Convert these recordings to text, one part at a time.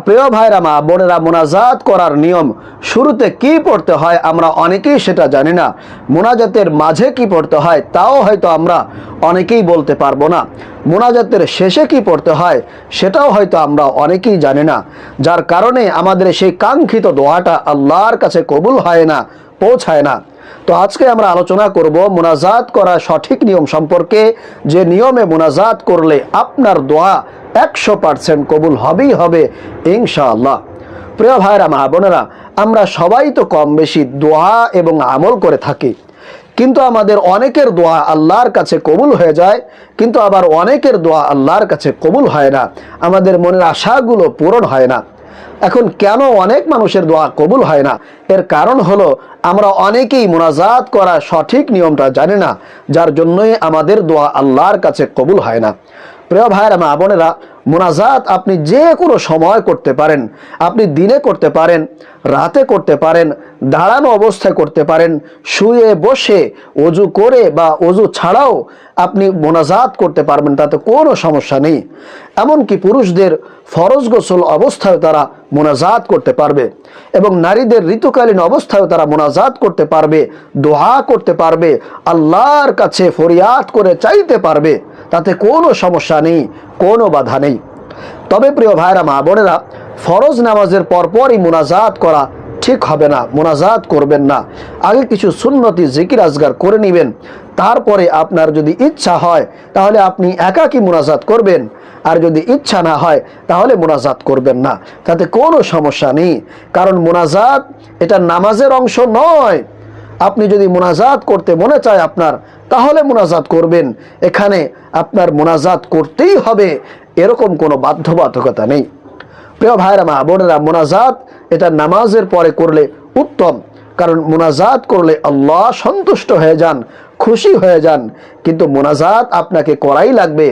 প্রিয় ভাইরা মা বোনেরা, মোনাজাত করার নিয়ম শুরুতে কি পড়তে হয় আমরা অনেকেই সেটা জানি না। মোনাজাতের মাঝে কি পড়তে হয় তাও হয়তো আমরা অনেকেই বলতে পারবো না। মোনাজাতের শেষে কি পড়তে হয় সেটাও হয়তো আমরা অনেকেই জানি না, যার কারণে আমাদের সেই কাঙ্ক্ষিত দোয়াটা আল্লাহর কাছে কবুল হয় না, পৌঁছায় না। তো আজকে আমরা আলোচনা করব মোনাজাত করার সঠিক নিয়ম সম্পর্কে, যে নিয়মে মোনাজাত করলে আপনার দোয়া 100% কবুল হবেই হবে ইনশাআল্লাহ। প্রিয় ভাইরা মা বোনেরা, আমরা সবাই তো কম বেশি দোয়া এবং আমল করে থাকি, কিন্তু আমাদের অনেকের দোয়া আল্লাহর কাছে কবুল হয়ে যায়, কিন্তু আবার অনেকের দোয়া আল্লাহর কাছে কবুল হয় না, আমাদের মনের আশাগুলো পূরণ হয় না। এখন কেন অনেক মানুষের দোয়া কবুল হয় না? এর কারণ হলো আমরা অনেকেই মোনাজাত করার সঠিক নিয়মটা জানি না, যার জন্যই আমাদের দোয়া আল্লাহর কাছে কবুল হয় না। প্রিয় ভাইরা মা বোনেরা, মোনাজাত আপনি যে কোনো সময় করতে পারেন। আপনি দিনে করতে পারেন, রাতে করতে পারেন, দাঁড়ানো অবস্থায় করতে পারেন, শুয়ে বসে, অজু করে বা অজু ছাড়াও আপনি মোনাজাত করতে পারবেন, তাতে কোনো সমস্যা নেই। এমনকি পুরুষদের ফরজ গোসল অবস্থায় তারা মোনাজাত করতে পারবে, এবং নারীদের ঋতুকালীন অবস্থায় তারা মোনাজাত করতে পারবে, দোয়া করতে পারবে, আল্লাহর কাছে ফরিয়াদ করে চাইতে পারবে, তাতে কোনো সমস্যা নেই, কোনো বাধা নেই। তবে প্রিয় ভাইরা মা বোনেরা, ফরজ নামাজের পরপরই মোনাজাত করা ঠিক হবে না, মোনাজাত করবেন না। আগে কিছু সুন্নতি জিকির আজগার করে নেবেন, তারপরে আপনার যদি ইচ্ছা হয় তাহলে আপনি একাকী মোনাজাত করবেন, আর যদি ইচ্ছা না হয় তাহলে মোনাজাত করবেন না, তাতে কোনো সমস্যা নেই। কারণ মোনাজাত এটা নামাজের অংশ নয়। আপনি যদি মোনাজাত করতে মনে চায় আপনার, তাহলে মোনাজাত করবেন। এখানে আপনার মোনাজাত করতেই হবে এরকম কোনো বাধ্যবাধকতা নেই। প্রিয় ভাইরা মা বোনেরা, মোনাজাত এটা নামাজের পরে করলে উত্তম, কারণ মোনাজাত করলে আল্লাহ সন্তুষ্ট হয়ে যান, খুশি হয়ে যান। কিন্তু মোনাজাত আপনাকে করাই লাগবে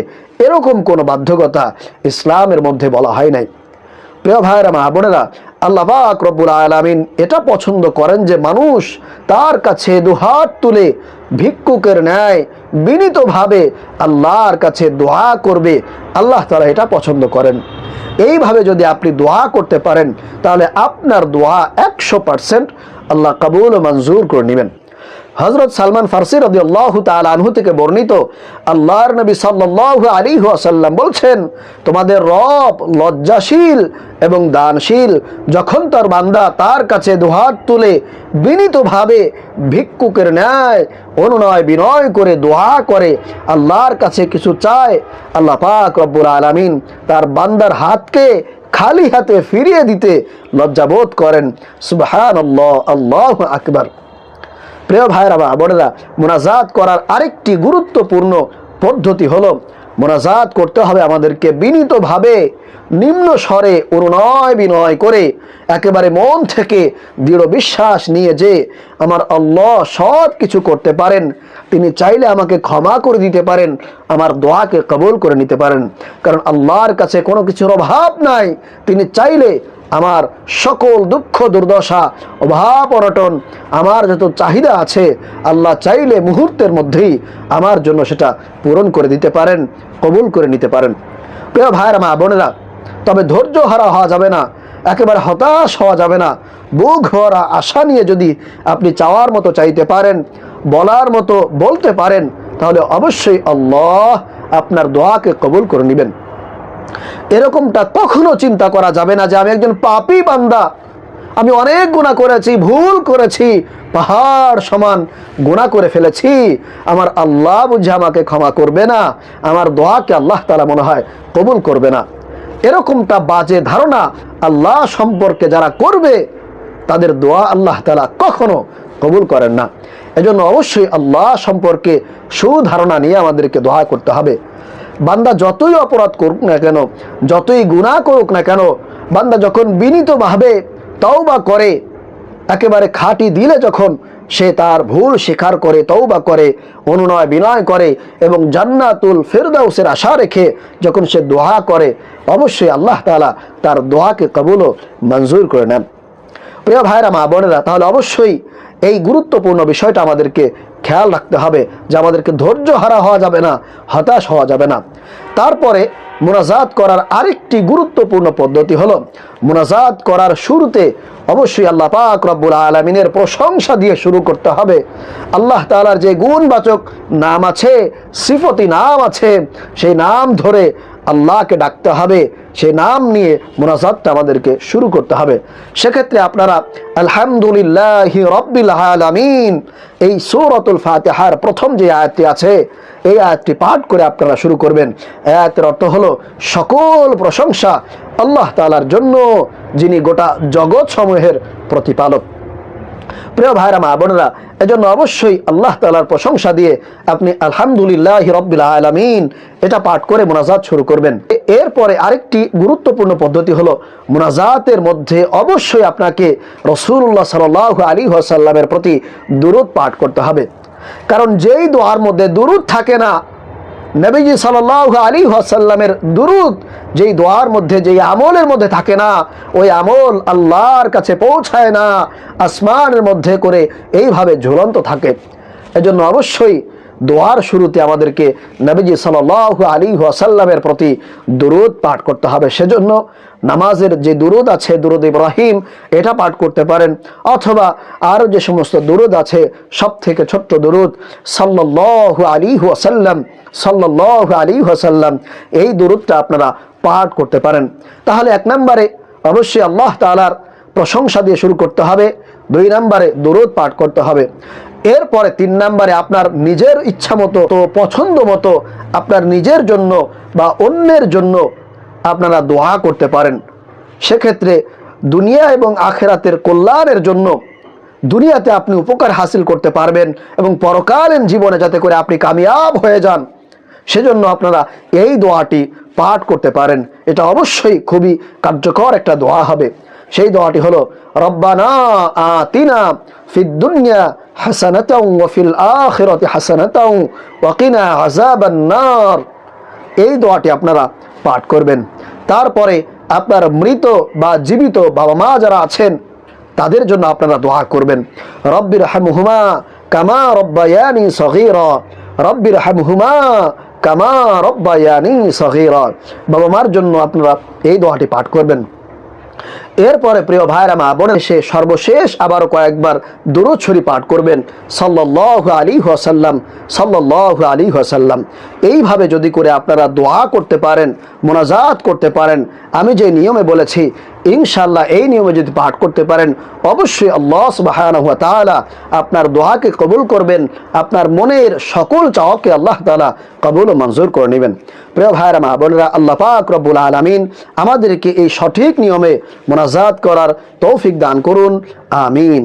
এরকম কোনো বাধ্যকতা ইসলামের মধ্যে বলা হয় নাই। প্রিয় ভাইরা মা বোনেরা, আল্লাহ পাক রব্বুল আলামিন এটা পছন্দ করেন যে মানুষ তার কাছে দুহাত তুলে ভিক্ষুকের ন্যায় বিনীতভাবে আল্লাহর কাছে দোয়া করবে। আল্লাহ তাআলা এটা পছন্দ করেন। এইভাবে যদি আপনি দোয়া করতে পারেন তাহলে আপনার দোয়া 100% আল্লাহ কবুল ও মঞ্জুর করে নেবেন। হযরত সালমান ফারসি রাদিয়াল্লাহু তাআলা আনহু থেকে বর্ণিত, আল্লাহর নবী সাল্লাল্লাহু আলাইহি ওয়াসাল্লাম বলছেন, তোমাদের রব লজ্জাশীল এবং দানশীল। যখন তার বান্দা তার কাছে দুহাত তুলে বিনীতভাবে ভিক্ষুকের ন্যায় অনুনয় বিনয় করে দোয়া করে, আল্লাহর কাছে কিছু চায়, আল্লাহ পাক রব্বুল আলামিন তার বান্দার হাতকে খালি হাতে ফিরিয়ে দিতে লজ্জাবোধ করেন। সুবহানাল্লাহ, আল্লাহু আকবার। প্রিয় ভাইরা বা বোনেরা, মোনাজাত করার আরেকটি গুরুত্বপূর্ণ পদ্ধতি হলো, মোনাজাত করতে হবে আমাদেরকে বিনীতভাবে, নিম্ন স্বরে অনুনয় বিনয় করে, একেবারে মন থেকে দৃঢ় বিশ্বাস নিয়ে যে আমার আল্লাহ সব কিছু করতে পারেন, তিনি চাইলে আমাকে ক্ষমা করে দিতে পারেন, আমার দোয়াকে কবুল করে নিতে পারেন। কারণ আল্লাহর কাছে কোনো কিছুর অভাব নাই। তিনি চাইলে আমার সকল দুঃখ দুর্দশা, অভাব অনটন, আমার যত চাহিদা আছে, আল্লাহ চাইলে মুহূর্তের মধ্যেই আমার জন্য সেটা পূরণ করে দিতে পারেন, কবুল করে নিতে পারেন। প্রিয় ভাইরা মা বোনেরা, তবে ধৈর্য হারা হওয়া যাবে না, একেবারে হতাশ হওয়া যাবে না। বুক ভরা আশা নিয়ে যদি আপনি চাওয়ার মতো চাইতে পারেন, বলার মতো বলতে পারেন, তাহলে অবশ্যই আল্লাহ আপনার দোয়াকে কবুল করে নেবেন। এরকমটা কখনো চিন্তা করা যাবে না যে আমি একজন পাপী বান্দা, আমি অনেক গুনাহ করেছি, ভুল করেছি, পাহাড় সমান গুনাহ করে ফেলেছি, আমার আল্লাহ বুঝে আমাকে ক্ষমা করবে না, আমার দোয়াকে আল্লাহ তাআলা মনে হয় কবুল করবে না। এরকমটা বাজে ধারণা আল্লাহ সম্পর্কে যারা করবে, তাদের দোয়া আল্লাহ তাআলা কখনো কবুল করেন না। এজন্য অবশ্যই আল্লাহ সম্পর্কে সুধারণা নিয়ে আমাদেরকে দোয়া করতে হবে। বান্দা যতই অপরাধ করুক না কেন, যতই গুনাহ করুক না কেন, বান্দা যখন বিনীতভাবে তওবা করে, একেবারে খাঁটি দিলে যখন সে তার ভুল স্বীকার করে, তওবা করে, অনুনয় বিনয় করে এবং জান্নাতুল ফিরদাউসের আশা রেখে যখন সে দোয়া করে, অবশ্যই আল্লাহ তাআলা তার দোয়াকে কবুল ও মঞ্জুর করে নেন। প্রিয় ভাইরা মা বোনেরা, তাহলে অবশ্যই এই গুরুত্বপূর্ণ বিষয়টা আমাদেরকে খেয়াল রাখতে হবে যে আমাদেরকে ধৈর্য হারা হওয়া যাবে না, হতাশ হওয়া যাবে না। তারপরে মুনাজাত করার আরেকটি গুরুত্বপূর্ণ পদ্ধতি হলো, মুনাজাত করার শুরুতে অবশ্যই আল্লাহ পাক রব্বুল আলামিনের প্রশংসা দিয়ে শুরু করতে হবে। আল্লাহ তাআলার যে গুণবাচক নাম আছে, সিফতি নাম আছে, সেই নাম ধরে আল্লাহকে ডাকতে হবে, সেই নাম নিয়ে মুনাজাতটা আমাদেরকে শুরু করতে হবে। সেক্ষেত্রে আপনারা আলহামদুলিল্লাহি রাব্বিল আলামিন এই সূরাতুল ফাতিহার প্রথম যে আয়াতটি আছে, এই আয়াতটি পাঠ করে আপনারা শুরু করবেন। আয়াতের অর্থ হলো সকল প্রশংসা আল্লাহ তাআলার জন্য, যিনি গোটা জগৎ সমূহের প্রতিপালক। প্রিয় ভাইরা মা বোনেরা, এজন্য অবশ্যই আল্লাহ তাআলার প্রশংসা দিয়ে আপনি আলহামদুলিল্লাহি রাব্বিল আলামিন এটা পাঠ করে মুনাজাত শুরু করবেন। এরপরে আরেকটি গুরুত্বপূর্ণ পদ্ধতি হলো, মুনাজাতের মধ্যে অবশ্যই আপনাকে রাসূলুল্লাহ সাল্লাল্লাহু আলাইহি ওয়াসাল্লামের প্রতি দুরূদ পাঠ করতে হবে। কারণ যেই দোয়ার মধ্যে দুরূদ থাকে না, নবীজি সাল্লাল্লাহু আলাইহি ওয়াসাল্লামের দুরূদ যেই দোয়ার মধ্যে, যেই আমলের মধ্যে থাকে না, ওই আমল আল্লাহর কাছে পৌঁছায় না, আসমানের মধ্যে করে এইভাবে ঝুলন্ত থাকে। এজন্য অবশ্যই দোয়ার শুরুতে আমাদেরকে নবীজি সাল্লাল্লাহু আলাইহি ওয়াসাল্লামের প্রতি দুরূদ পাঠ করতে হবে। সেজন্য নামাজের যে দুরূদ আছে, দুরূদ ইব্রাহিম, এটা পাঠ করতে পারেন, অথবা আরও যে সমস্ত দুরূদ আছে সব থেকে ছোট্ট দুরূদ সাল্লাল্লাহু আলাইহি ওয়াসাল্লাম, সাল্লাল্লাহু আলাইহি ওয়াসাল্লাম, এই দুরূদটা আপনারা পাঠ করতে পারেন। তাহলে 1 নম্বরে অবশ্যই আল্লাহ তাআলার প্রশংসা দিয়ে শুরু করতে হবে, 2 নম্বরে দুরূদ পাঠ করতে হবে। এরপরে 3 নম্বরে আপনার নিজের ইচ্ছা মতো, তো পছন্দ মতো, আপনার নিজের জন্য বা অন্যের জন্য আপনারা দোয়া করতে পারেন। সেক্ষেত্রে দুনিয়া এবং আখিরাতের কল্যাণের জন্য, দুনিয়াতে আপনি উপকার হাসিল করতে পারবেন এবং পরকালীন জীবনে যাতে করে আপনি কামিয়াব হয়ে যান, সেজন্য আপনারা এই দোয়াটি পাঠ করতে পারেন। এটা অবশ্যই খুবই কার্যকর একটা দোয়া হবে। সেই দোয়াটি হলো, রব্বানা আতিনা ফিদ দুনিয়া হাসানাতাও ওয়া ফিল আখিরাতি হাসানাতাও ওয়া কিনা আযাবান নার। এই দোয়াটি আপনারা পাঠ করবেন। তারপরে আপনার মৃত বা জীবিত বাবা মা যারা আছেন, তাদের জন্য আপনারা দোয়া করবেন, রব্বিরহামহুমা কামা রব্বায়ানি সগীরা, রব্বিরহামহুমা কামা রব্বায়ানি সগীরা। বাবা মার জন্য আপনারা এই দোয়াটি পাঠ করবেন। এরপরে প্রিয় ভাইরা মা বোনের, সে সর্বশেষ আবারও কয়েকবার দুরূদ শরীফ পাঠ করবেন, সাল্লাল্লাহু আলাইহি ওয়াসাল্লাম, সাল্লাল্লাহু আলাইহি ওয়াসাল্লাম। এইভাবে যদি করে আপনারা দোয়া করতে পারেন, মুনাজাত করতে পারেন, আমি যে নিয়মে বলেছি, ইনশাআল্লাহ এই নিয়মে যদি পাঠ করতে পারেন, অবশ্যই আল্লাহ সুবহানাহু ওয়া তাআলা আপনার দোয়াকে কবুল করবেন, আপনার মনের সকল চাওয়াকে আল্লাহ তাআলা কবুল ও মঞ্জুর করে নেবেন। প্রিয় ভাইরা মা বোনেরা, আল্লাহ পাক রব্বুল আলামিন আমাদেরকে এই সঠিক নিয়মে মুনাজাত করার তৌফিক দান করুন, আমিন।